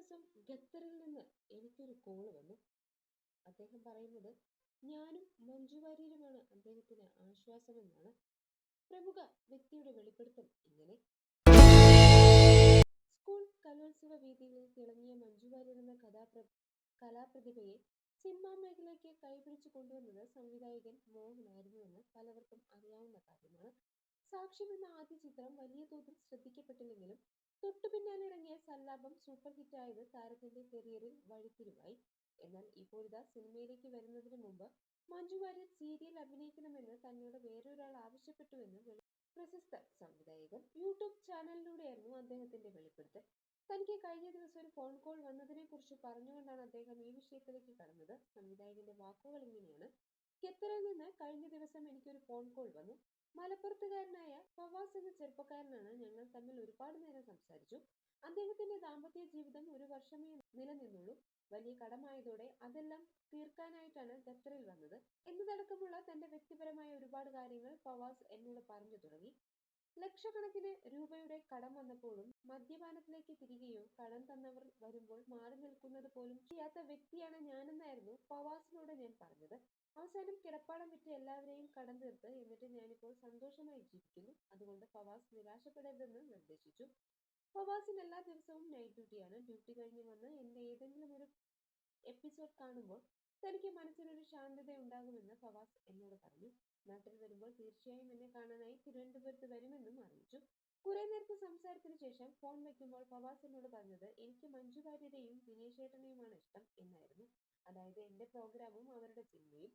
ദിവസം ഖത്തറിൽ നിന്ന് എനിക്കൊരു കോള് വന്നു. അദ്ദേഹം പറയുന്നത് ഞാനും മഞ്ജു വാര്യരുമാണ് അദ്ദേഹത്തിന് ആശ്വാസമെന്നാണ്. പ്രമുഖ വ്യക്തിയുടെ വെളിപ്പെടുത്തൽ ഇങ്ങനെ: സ്കൂൾ കലോത്സവ വേദികളിൽ തിളങ്ങിയ മഞ്ജു വാര്യർ എന്ന കലാപ്രതിഭയെ സിനിമാ മേഖലയ്ക്ക് കൈപിടിച്ചു കൊണ്ടുവന്നത് സംവിധായകൻ മോഹനായിരുന്നുവെന്ന് പലവർക്കും അറിയാവുന്ന കാര്യമാണ്. സാക്ഷ്യം എന്ന ആദ്യ ചിത്രം വലിയ തോതിൽ ശ്രദ്ധിക്കപ്പെട്ടില്ലെങ്കിലും തൊട്ടു പിന്നാലെ ഇറങ്ങിയ സല്ലാപം സൂപ്പർ ഹിറ്റായത് താരത്തിന്റെ കരിയറിൽ വഴിത്തിരിവായി. എന്നാൽ ഇപ്പോഴിതാ സിനിമയിലേക്ക് വരുന്നതിന് മുമ്പ് മഞ്ജു വാര്യർ സീരിയൽ അഭിനയിക്കണമെന്ന് തന്നോട് വേറൊരാൾ ആവശ്യപ്പെട്ടുവെന്ന് പ്രശസ്ത സംവിധായകൻ. യൂട്യൂബ് ചാനലിലൂടെയായിരുന്നു അദ്ദേഹത്തിന്റെ വെളിപ്പെടുത്തൽ. തനിക്ക് കഴിഞ്ഞ ദിവസം ഒരു ഫോൺ കോൾ വന്നതിനെ കുറിച്ച് പറഞ്ഞുകൊണ്ടാണ് അദ്ദേഹം ഈ വിഷയത്തിലേക്ക് കടന്നത്. സംവിധായകന്റെ വാക്കുകൾ ഇങ്ങനെയാണ്: ഖത്തറിൽ നിന്ന് കഴിഞ്ഞ ദിവസം എനിക്കൊരു ഫോൺ കോൾ വന്നു. മലപ്പുറത്തുകാരനായ ഫവാസ് എന്ന ചെറുപ്പക്കാരനാണ്. ഞങ്ങൾ തമ്മിൽ ഒരുപാട് നേരം സംസാരിച്ചു. അദ്ദേഹത്തിന്റെ ദാമ്പത്യ ജീവിതം ഒരു വർഷമേ നിലനിന്നുള്ളൂ. വലിയ കടമായതോടെ അതെല്ലാം തീർക്കാനായിട്ടാണ് ഖത്തറിൽ വന്നത് എന്നതടക്കമുള്ള തന്റെ വ്യക്തിപരമായ ഒരുപാട് കാര്യങ്ങൾ ഫവാസ് എന്നോട് പറഞ്ഞു തുടങ്ങി. ലക്ഷക്കണക്കിന് രൂപയുടെ കടം വന്നപ്പോഴും മദ്യപാനത്തിലേക്ക് തിരികെയോ കടം തന്നവർ വരുമ്പോൾ മാറി നിൽക്കുന്നത് പോലും ചെയ്യാത്ത വ്യക്തിയാണ് ഞാനെന്നായിരുന്നു ഫവാസിനോട് ഞാൻ പറഞ്ഞത്. അവസാനം കിടപ്പാടം വിറ്റ് എല്ലാവരെയും കടം തീർത്ത് എന്നിട്ട് ഞാനിപ്പോൾ സന്തോഷമായി ജീവിക്കുന്നു. അതുകൊണ്ട് ഫവാസ് നിരാശപ്പെടരുതെന്ന് നിർദ്ദേശിച്ചു. ഫവാസിന് എല്ലാ ദിവസവും നൈറ്റ് ഡ്യൂട്ടിയാണ്. ഡ്യൂട്ടി കഴിഞ്ഞ് വന്ന് എന്റെ ഏതെങ്കിലും ഒരു എപ്പിസോഡ് കാണുമ്പോൾ തനിക്ക് മനസ്സിനൊരു ശാന്തത ഉണ്ടാകുമെന്ന് ഫവാസ് എന്നോട് പറഞ്ഞു. നാട്ടിൽ വരുമ്പോൾ തീർച്ചയായും എന്നെ കാണാനായി തിരുവനന്തപുരത്ത് വരുമെന്നും അറിയിച്ചു. കുറെ നേരത്തെ സംസാരത്തിന് ശേഷം ഫോൺ വെക്കുമ്പോൾ ഫവാസ് എന്നോട് പറഞ്ഞത് എനിക്ക് മഞ്ജു വാര്യരെയും ദിനേശ് ഏട്ടനെയുമാണ് ഇഷ്ടം എന്നായിരുന്നു. അതായത് എന്റെ പ്രോഗ്രാമും അവരുടെ സിനിമയും.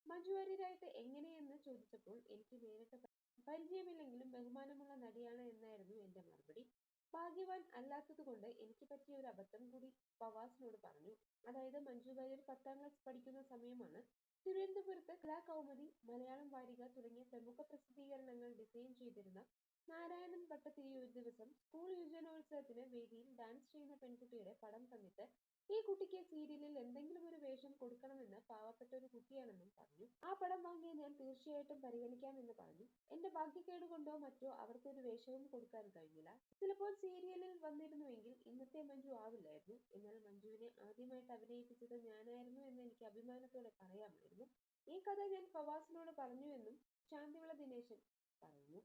മഞ്ജു വാര്യരായിട്ട് എങ്ങനെയെന്ന് ചോദിച്ചപ്പോൾ എനിക്ക് നേരിട്ട് പരിചയമില്ലെങ്കിലും ബഹുമാനമുള്ള നടിയാണ് എന്നായിരുന്നു എന്റെ മറുപടി. ഭാഗ്യവാൻ അല്ലാത്തതുകൊണ്ട് എനിക്ക് പറ്റിയ ഒരു അബദ്ധം കൂടി ഫവാസിനോട് പറഞ്ഞു. അതായത് മഞ്ജു വാര്യർ 10ാം ക്ലാസ് പഠിക്കുന്ന സമയമാണ്. തിരുവനന്തപുരത്ത് കലാകൗമുദി, മലയാളം വാരിക തുടങ്ങിയ പ്രമുഖ പ്രസിദ്ധീകരണങ്ങൾ ഡിസൈൻ ചെയ്തിരുന്ന നാരായണൻ ഭട്ടതിരി ഒരു ദിവസം സ്കൂൾ യുവജനോത്സവത്തിന് വേദിയിൽ ഡാൻസ് ചെയ്യുന്ന പെൺകുട്ടിയുടെ പടം തന്നിട്ട് ഈ കുട്ടിക്ക് സീരിയലിൽ എന്തെങ്കിലും ഒരു വേഷം കൊടുക്കണമെന്ന് പാവപ്പെട്ട ഒരു കുട്ടിയാണെന്നും പറഞ്ഞു. ആ പടം വാങ്ങിയ ഞാൻ തീർച്ചയായിട്ടും പരിഗണിക്കാമെന്ന് പറഞ്ഞു. എന്റെ ഭാഗ്യക്കേട് കൊണ്ടോ മറ്റോ അവർക്കൊരു വേഷവും കൊടുക്കാൻ കഴിഞ്ഞില്ല. ചിലപ്പോൾ സീരിയലിൽ വന്നിരുന്നുവെങ്കിൽ ഇന്നത്തെ മഞ്ജു ആവില്ലായിരുന്നു. എന്നാൽ മഞ്ജുവിനെ ആദ്യമായിട്ട് അഭിനയിപ്പിച്ചത് ഞാനായിരുന്നു എന്ന് എനിക്ക് അഭിമാനത്തോടെ പറയാമായിരുന്നു. ഈ കഥ ഞാൻ ഫവാസിനോട് പറഞ്ഞുവെന്നും ശാന്തിവിള ദിനേശൻ പറയുന്നു.